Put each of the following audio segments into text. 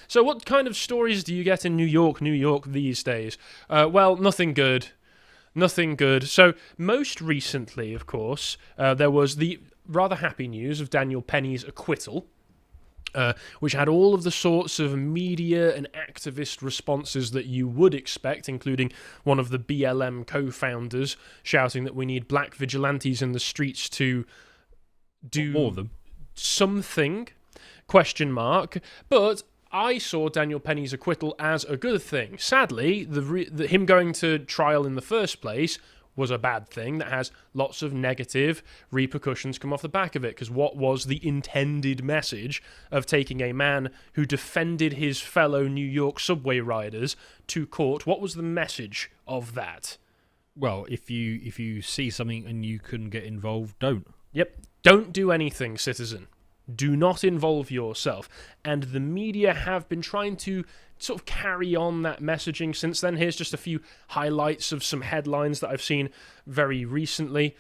So what kind of stories do you get in New York, these days? Well, nothing good. Nothing good. So most recently, of course, there was the rather happy news of Daniel Penny's acquittal, which had all of the sorts of media and activist responses that you would expect, including one of the BLM co-founders shouting that we need black vigilantes in the streets to do more of them. Something, question mark. But I saw Daniel Penny's acquittal as a good thing. Sadly, him going to trial in the first place was a bad thing that has lots of negative repercussions come off the back of it, because what was the intended message of taking a man who defended his fellow New York subway riders to court? What was the message of that? Well, if you see something and you can get involved, don't. Yep. Don't do anything, citizen. Do not involve yourself. And the media have been trying to sort of carry on that messaging since then. Here's just a few highlights of some headlines that I've seen very recently.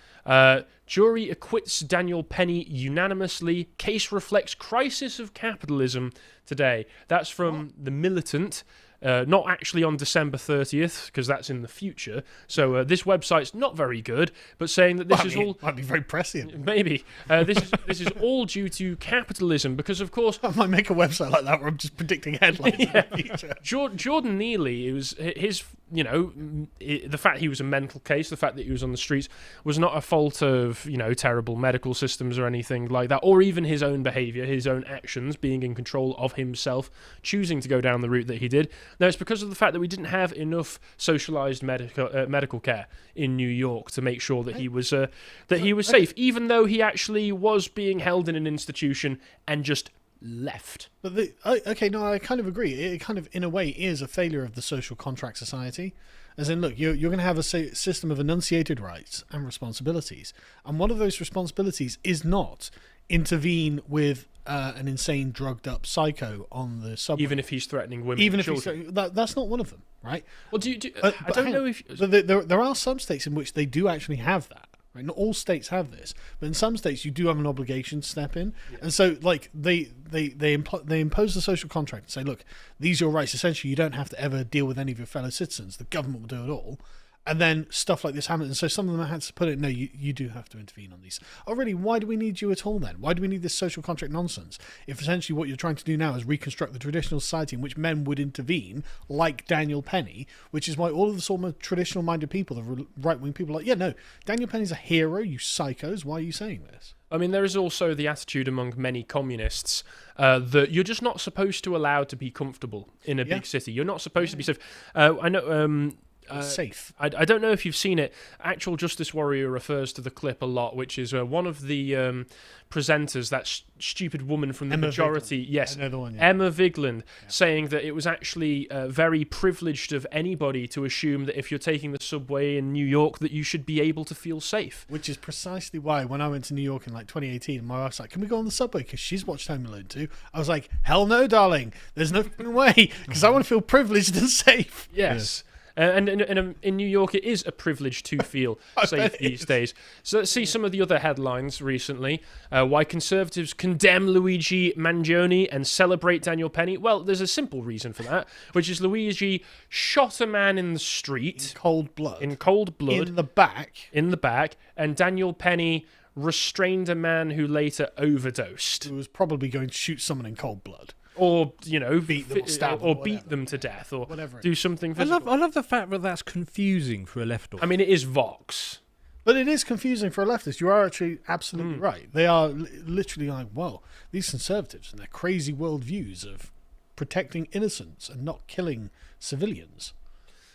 Jury acquits Daniel Penny unanimously. Case reflects crisis of capitalism today. That's from The Militant. Not actually on December 30th, because that's in the future. So this website's not very good, but saying that this might be very prescient. Maybe this is all due to capitalism, because of course I might make a website like that where I'm just predicting headlines in the future. Jordan Neely, it was his, the fact he was a mental case, the fact that he was on the streets was not a fault of terrible medical systems or anything like that, or even his own behaviour, his own actions, being in control of himself, choosing to go down the route that he did. No, it's because of the fact that we didn't have enough socialised medical care in New York to make sure that he was safe, even though he actually was being held in an institution and just left. But I kind of agree. It kind of, in a way, is a failure of the social contract society. As in, look, you're going to have a system of enunciated rights and responsibilities, and one of those responsibilities is not intervene with an insane, drugged-up psycho on the subway. Even if he's threatening women, even and if children. that's not one of them, right? Well, I don't know if there are some states in which they do actually have that. Right? Not all states have this, but in some states you do have an obligation to step in, and so like they impose the social contract and say, look, these are your rights. Essentially, you don't have to ever deal with any of your fellow citizens. The government will do it all. And then stuff like this happens. And so some of them had to put it, no, you do have to intervene on these. Oh, really? Why do we need you at all then? Why do we need this social contract nonsense? If essentially what you're trying to do now is reconstruct the traditional society in which men would intervene, like Daniel Penny, which is why all of the sort of traditional-minded people, the right-wing people, are like, yeah, no, Daniel Penny's a hero, you psychos. Why are you saying this? I mean, there is also the attitude among many communists that you're just not supposed to allow to be comfortable in a big city. You're not supposed to be safe. I know... safe. I don't know if you've seen it. Actual Justice Warrior refers to the clip a lot, which is one of the presenters, that stupid woman from the Emma Majority, Vigeland. yes, I know the one, Emma Vigeland, saying that it was actually very privileged of anybody to assume that if you're taking the subway in New York that you should be able to feel safe. Which is precisely why when I went to New York in like 2018, my wife's like, can we go on the subway? Because she's watched Home Alone too. I was like, hell no, darling. There's no way, because I want to feel privileged and safe. Yes. And in New York, it is a privilege to feel safe these days. So let's see some of the other headlines recently. Why Conservatives condemn Luigi Mangione and celebrate Daniel Penny. Well, there's a simple reason for that, which is Luigi shot a man in the street. In cold blood. In cold blood. In the back. In the back. And Daniel Penny restrained a man who later overdosed. Who was probably going to shoot someone in cold blood. Or, beat them or stab them, or beat them to death, or whatever. Do something physical. I love the fact that that's confusing for a leftist. I mean, it is Vox. But it is confusing for a leftist. You are actually absolutely right. They are literally like, well, these conservatives and their crazy worldviews of protecting innocents and not killing civilians.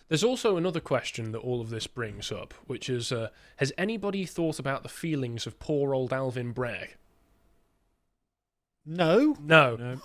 There's also another question that all of this brings up, which is, has anybody thought about the feelings of poor old Alvin Bragg? No. No.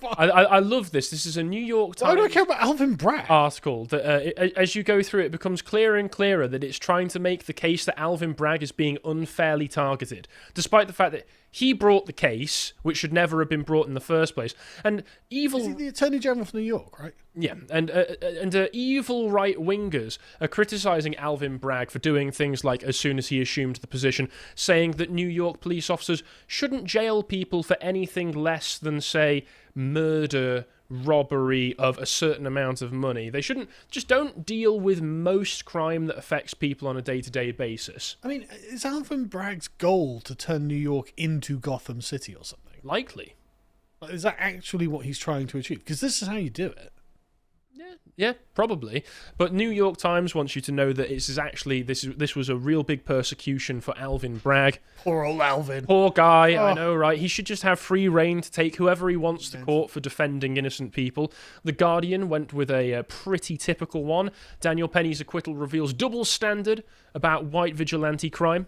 I love this. This is a New York Times... Why do I care about Alvin Bragg? ...article that as you go through it becomes clearer and clearer that it's trying to make the case that Alvin Bragg is being unfairly targeted, despite the fact that he brought the case, which should never have been brought in the first place. And evil... Is he the Attorney General of New York, right? Yeah, and evil right-wingers are criticising Alvin Bragg for doing things like, as soon as he assumed the position, saying that New York police officers shouldn't jail people for anything less than, say, murder, robbery of a certain amount of money. They shouldn't just don't deal with most crime that affects people on a day-to-day basis. I mean, is Alvin Bragg's goal to turn New York into Gotham City or something? Likely. Like, is that actually what he's trying to achieve? Because this is how you do it. Yeah, probably. But New York Times wants you to know that this was a real big persecution for Alvin Bragg. Poor old Alvin. Poor guy, I know, right? He should just have free reign to take whoever he wants to court for defending innocent people. The Guardian went with a pretty typical one. Daniel Penny's acquittal reveals double standard about white vigilante crime.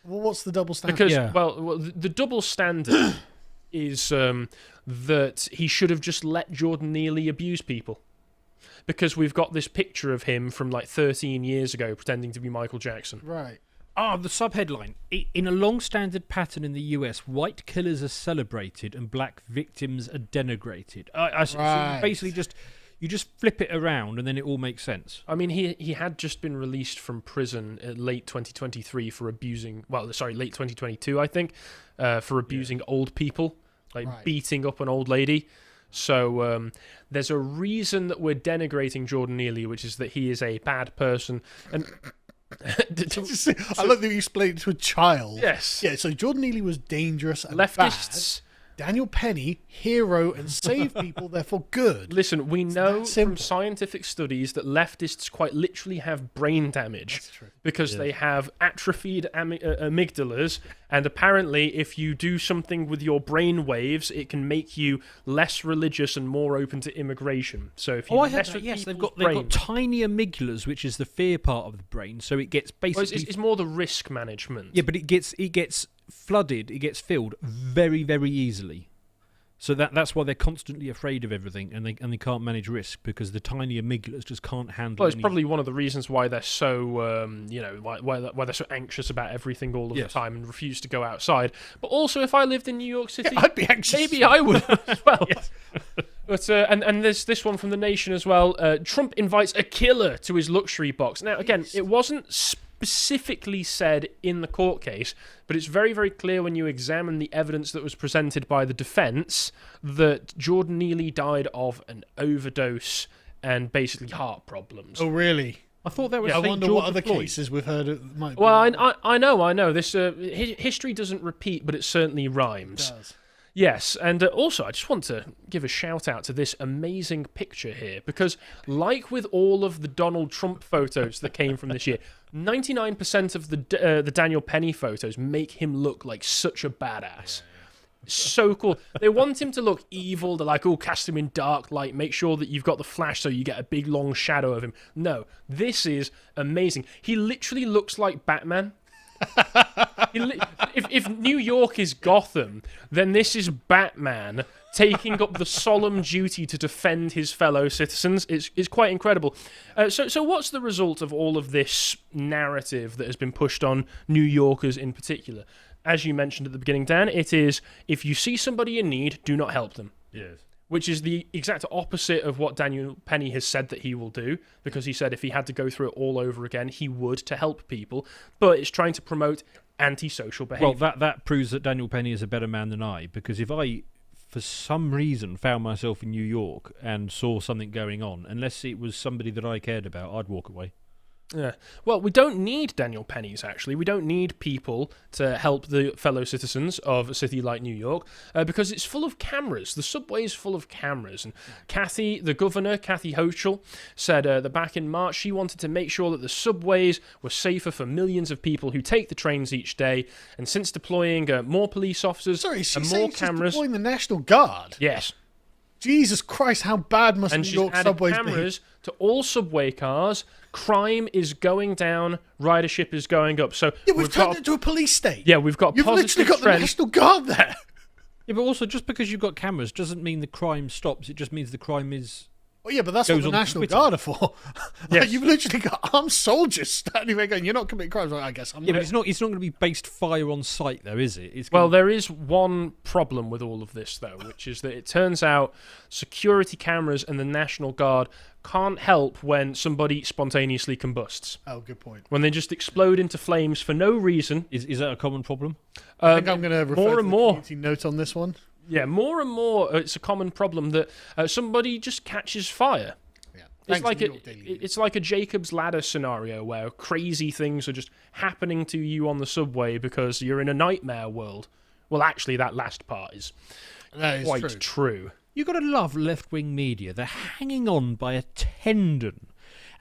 Well, what's the double standard? Because, well, the double standard is that he should have just let Jordan Neely abuse people. Because we've got this picture of him from like 13 years ago pretending to be Michael Jackson. Right. The subheadline. In a long-standard pattern in the US, white killers are celebrated and black victims are denigrated. So you basically you just flip it around and then it all makes sense. I mean, he had just been released from prison late 2023 for abusing... Well, sorry, late 2022, I think, for abusing old people, beating up an old lady. So there's a reason that we're denigrating Jordan Neely, which is that he is a bad person. And I love that you explained it to a child. Yes. Yeah, so Jordan Neely was dangerous and leftists... bad. Daniel Penny, hero and save people, therefore good. Listen, we know from scientific studies that leftists quite literally have brain damage. That's true. Because they have atrophied amygdalas, and apparently if you do something with your brain waves, it can make you less religious and more open to immigration. So if you mess with they've got tiny amygdalas, which is the fear part of the brain, so it gets basically... Well, it's more the risk management. Yeah, but it gets flooded, it gets filled very, very easily. So that's why they're constantly afraid of everything, and they can't manage risk because the tiny amygdalas just can't handle. Well, it's probably one of the reasons why they're so why they're so anxious about everything all of the time and refuse to go outside. But also, if I lived in New York City, I'd be anxious. Maybe I would as well. Yes. But and there's this one from The Nation as well. Trump invites a killer to his luxury box. Now, again, it wasn't specifically said in the court case, but it's very, very clear when you examine the evidence that was presented by the defense that Jordan Neely died of an overdose and basically heart problems. Oh, really? I thought that was. I wonder what other cases we've heard. Might be. Well, I know. This history doesn't repeat, but it certainly rhymes. It does. Yes, and also I just want to give a shout out to this amazing picture here, because like with all of the Donald Trump photos that came from this year, 99% of the Daniel Penny photos make him look like such a badass. So cool. They want him to look evil. They're like, cast him in dark light. Make sure that you've got the flash so you get a big long shadow of him. No, this is amazing. He literally looks like Batman. If New York is Gotham, then this is Batman taking up the solemn duty to defend his fellow citizens. It's quite incredible. So what's the result of all of this narrative that has been pushed on New Yorkers in particular? As you mentioned at the beginning, Dan, it is, if you see somebody in need, do not help them. Yes. Which is the exact opposite of what Daniel Penny has said that he will do, because he said if he had to go through it all over again, he would to help people. But it's trying to promote antisocial behaviour. Well, that proves that Daniel Penny is a better man than I, because if I, for some reason, found myself in New York and saw something going on, unless it was somebody that I cared about, I'd walk away. Yeah. Well, we don't need Daniel Pennies, actually. We don't need people to help the fellow citizens of a city like New York because it's full of cameras. The subway is full of cameras. And Kathy, the governor, Kathy Hochul, said that back in March she wanted to make sure that the subways were safer for millions of people who take the trains each day. And since deploying more police officers and more cameras... deploying the National Guard? Yes. Jesus Christ, how bad must New York subways be? And she's added cameras to all subway cars. Crime is going down, ridership is going up. So we've turned it into a police state. Yeah, we've got You've literally got the National Guard there. Yeah, but also just because you've got cameras doesn't mean the crime stops. It just means the crime is... Well, yeah, but that's what the National Guard are for. Yes. You've literally got armed soldiers standing there going, "You're not committing crimes." Well, I guess I'm. Yeah, but it's not going to be based fire on site, though, is it? Well, there is one problem with all of this, though, which is that it turns out security cameras and the National Guard can't help when somebody spontaneously combusts. Oh, good point. When they just explode into flames for no reason. Is that a common problem? I think I'm going to refer more to and the more community note on this one. Yeah, more and more, it's a common problem that somebody just catches fire. Yeah. It's like a Jacob's Ladder scenario where crazy things are just happening to you on the subway because you're in a nightmare world. Well, actually, that last part is quite true. You've got to love left-wing media. They're hanging on by a tendon.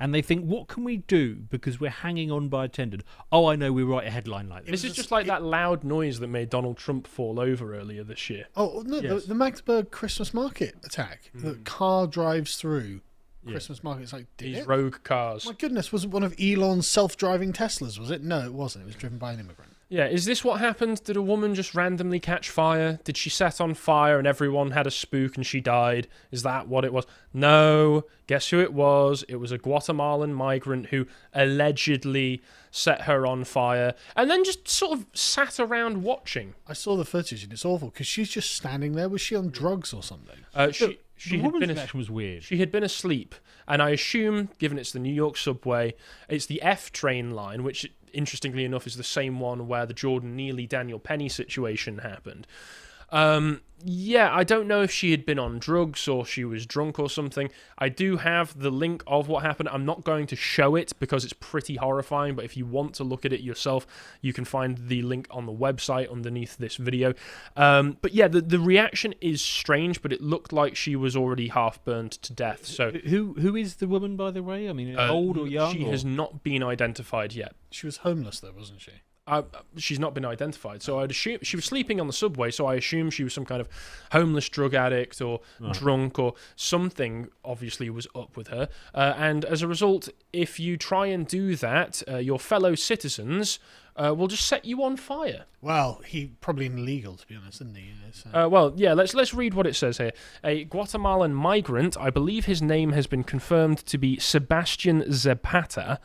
And they think, what can we do because we're hanging on by a tendon? Oh, I know, we write a headline like this. This is just like that loud noise that made Donald Trump fall over earlier this year. Oh, no, Yes. the Magdeburg Christmas market attack. The car drives through Christmas market. It's like, These rogue cars. My goodness, was it one of Elon's self-driving Teslas, was it? No, it wasn't. It was driven by an immigrant. Yeah, is this what happened? Did a woman just randomly catch fire? Did she set on fire and everyone had a spook and she died? Is that what it was? No. Guess who it was? It was a Guatemalan migrant who allegedly set her on fire and then just sort of sat around watching. I saw the footage and it's awful because she's just standing there. Was she on drugs or something? The woman's reaction was weird. She had been asleep, and I assume, given it's the New York subway, it's the F train line, which, interestingly enough, is the same one where the Jordan Neely, Daniel Penny situation happened. Yeah, I don't know if she had been on drugs or she was drunk or something. I do have the link of what happened. I'm not going to show it because it's pretty horrifying, but if you want to look at it yourself, you can find the link on the website underneath this video. But yeah, the reaction is strange, but it looked like she was already half burned to death. So who is the woman, by the way? I mean, old or young? She has not been identified yet. She was homeless, though, wasn't she? She's not been identified, so I'd assume she was sleeping on the subway, so I assume she was some kind of homeless drug addict or drunk or something obviously was up with her. And as a result, if you try and do that, your fellow citizens will just set you on fire. Well, he probably illegal, to be honest, isn't he? Well, yeah, let's read what it says here. A Guatemalan migrant, I believe his name has been confirmed to be Sebastian Zapata,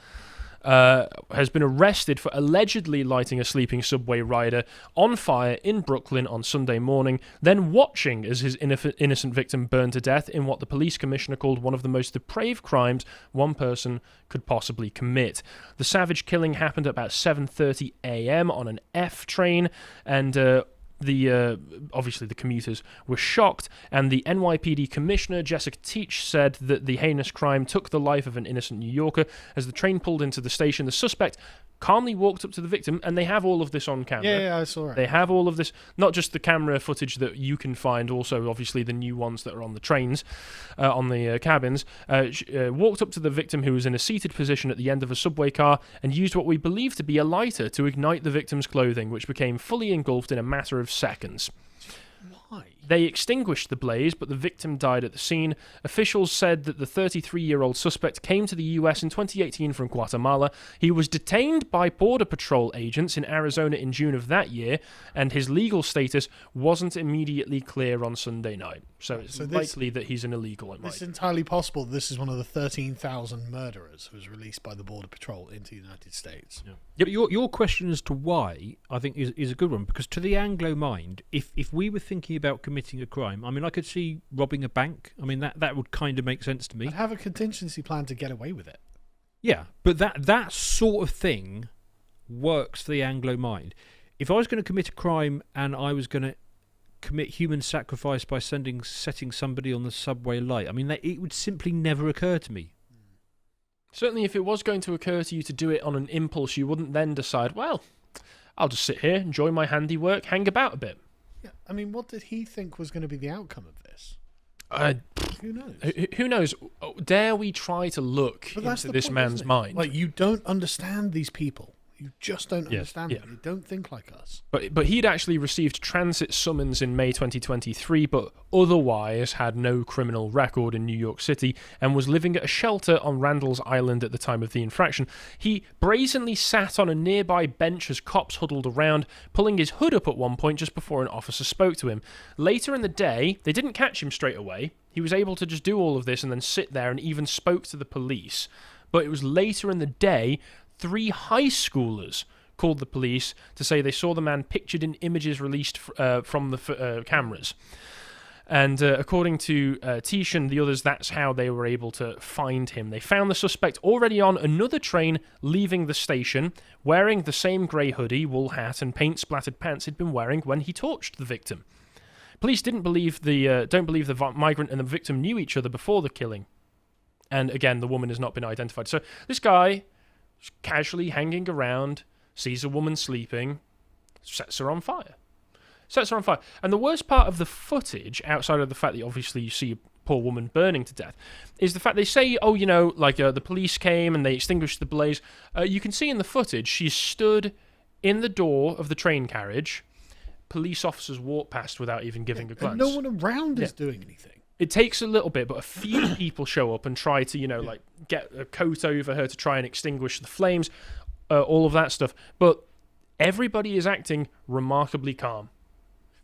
has been arrested for allegedly lighting a sleeping subway rider on fire in Brooklyn on Sunday morning, then watching as his innocent victim burned to death in what the police commissioner called one of the most depraved crimes one person could possibly commit. The savage killing happened at about 7:30 a.m. on an F train, and obviously the commuters were shocked, and the NYPD commissioner Jessica Teach said that the heinous crime took the life of an innocent New Yorker. As the train pulled into the station, the suspect calmly walked up to the victim, and they have all of this on camera. Yeah, I saw it. They have all of this, not just the camera footage that you can find, also obviously the new ones that are on the trains, on the cabins. Walked up to the victim, who was in a seated position at the end of a subway car, and used what we believe to be a lighter to ignite the victim's clothing, which became fully engulfed in a matter of seconds. Why? They extinguished the blaze, but the victim died at the scene. Officials said that the 33-year-old suspect came to the US in 2018 from Guatemala. He was detained by Border Patrol agents in Arizona in June of that year, and his legal status wasn't immediately clear on Sunday night. So it's likely that he's an illegal. It's entirely possible this is one of the 13,000 murderers who was released by the Border Patrol into the United States. Yeah. But your question as to why, I think, is a good one, because to the Anglo mind, if we were thinking about committing a crime, I mean, I could see robbing a bank. I mean, that would kind of make sense to me. I'd have a contingency plan to get away with it. Yeah, but that sort of thing works for the Anglo mind. If I was going to commit a crime and I was going to commit human sacrifice by setting somebody on the subway light, I mean, it would simply never occur to me. Certainly, if it was going to occur to you to do it on an impulse, you wouldn't then decide, well, I'll just sit here, enjoy my handiwork, hang about a bit. Yeah, I mean, what did he think was going to be the outcome of this? Who knows? Who knows? Dare we try to look into this man's mind? Like, you don't understand these people. You just don't understand them. They don't think like us. But he'd actually received transit summons in May 2023, but otherwise had no criminal record in New York City and was living at a shelter on Randall's Island at the time of the infraction. He brazenly sat on a nearby bench as cops huddled around, pulling his hood up at one point just before an officer spoke to him. Later in the day, they didn't catch him straight away. He was able to just do all of this and then sit there and even spoke to the police. But it was later in the day 3 high schoolers called the police to say they saw the man pictured in images released from the cameras. And according to Tish and the others, that's how they were able to find him. They found the suspect already on another train leaving the station, wearing the same grey hoodie, wool hat, and paint-splattered pants he'd been wearing when he torched the victim. Police don't believe the migrant and the victim knew each other before the killing. And again, the woman has not been identified. So this guy, casually hanging around, sees a woman sleeping, sets her on fire. And the worst part of the footage, outside of the fact that obviously you see a poor woman burning to death, is the fact they say, the police came and they extinguished the blaze. You can see in the footage, she's stood in the door of the train carriage. Police officers walk past without even giving a glance. And no one around is doing anything. It takes a little bit, but a few people show up and try to, get a coat over her to try and extinguish the flames, all of that stuff. But everybody is acting remarkably calm.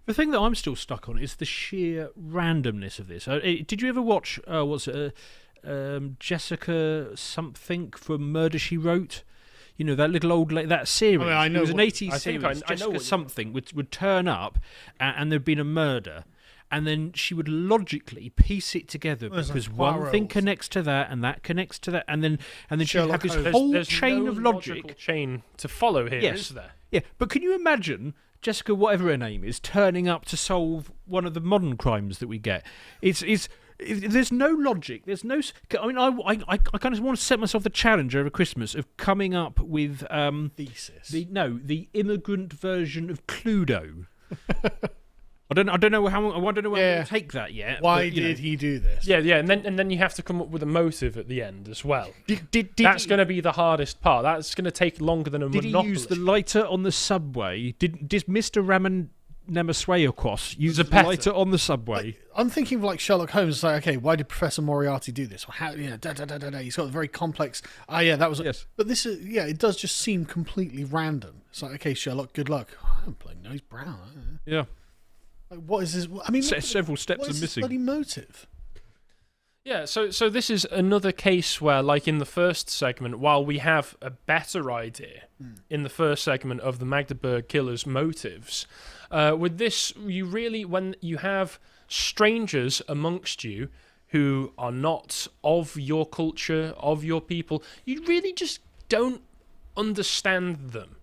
The thing that I'm still stuck on is the sheer randomness of this. Did you ever watch, Jessica something from Murder, She Wrote? You know, that little old that series. I mean, I know it was an 80s series. Jessica something would turn up and there'd been a murder. And then she would logically piece it together because one thing connects to that and that connects to that. And then she'd have this whole chain of logic. Chain to follow here, is there? Yeah, but can you imagine Jessica, whatever her name is, turning up to solve one of the modern crimes that we get? There's no logic. There's no. I mean, I kind of want to set myself the challenge over Christmas of coming up with thesis. The immigrant version of Cluedo. I don't know how I'm going to take that yet. Why did he do this? Yeah, and then you have to come up with a motive at the end as well. That's going to be the hardest part. That's going to take longer than a Monopoly. Did he use the lighter on the subway? Did Mr. Raman Nemaswayakos use the lighter on the subway? I'm thinking of like Sherlock Holmes. It's like, okay, why did Professor Moriarty do this? Well, how? Yeah, He's got a very complex. That was. Yes. But this is. Yeah, it does just seem completely random. It's like, okay, Sherlock, good luck. Oh, I don't bloody know. He's brown. Yeah. What is this? I mean, several steps what are is missing. Bloody motive. Yeah, so this is another case where, like in the first segment, while we have a better idea in the first segment of the Magdeburg killer's motives, with this, when you have strangers amongst you who are not of your culture, of your people, you really just don't understand them.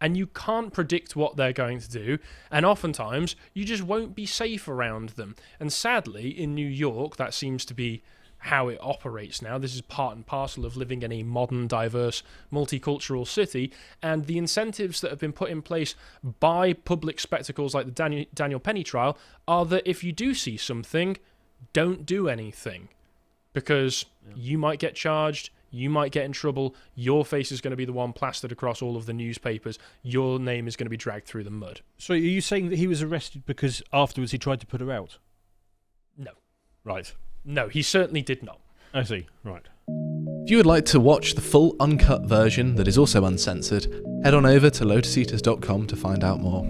And you can't predict what they're going to do, and oftentimes you just won't be safe around them. And sadly, in New York, that seems to be how it operates now. This is part and parcel of living in a modern, diverse, multicultural city, and the incentives that have been put in place by public spectacles like the Daniel Penny trial are that if you do see something, don't do anything, because you might get charged. You might get in trouble. Your face is going to be the one plastered across all of the newspapers. Your name is going to be dragged through the mud. So are you saying that he was arrested because afterwards he tried to put her out? No. Right. No, he certainly did not. I see. Right. If you would like to watch the full uncut version that is also uncensored, head on over to lotuseaters.com to find out more.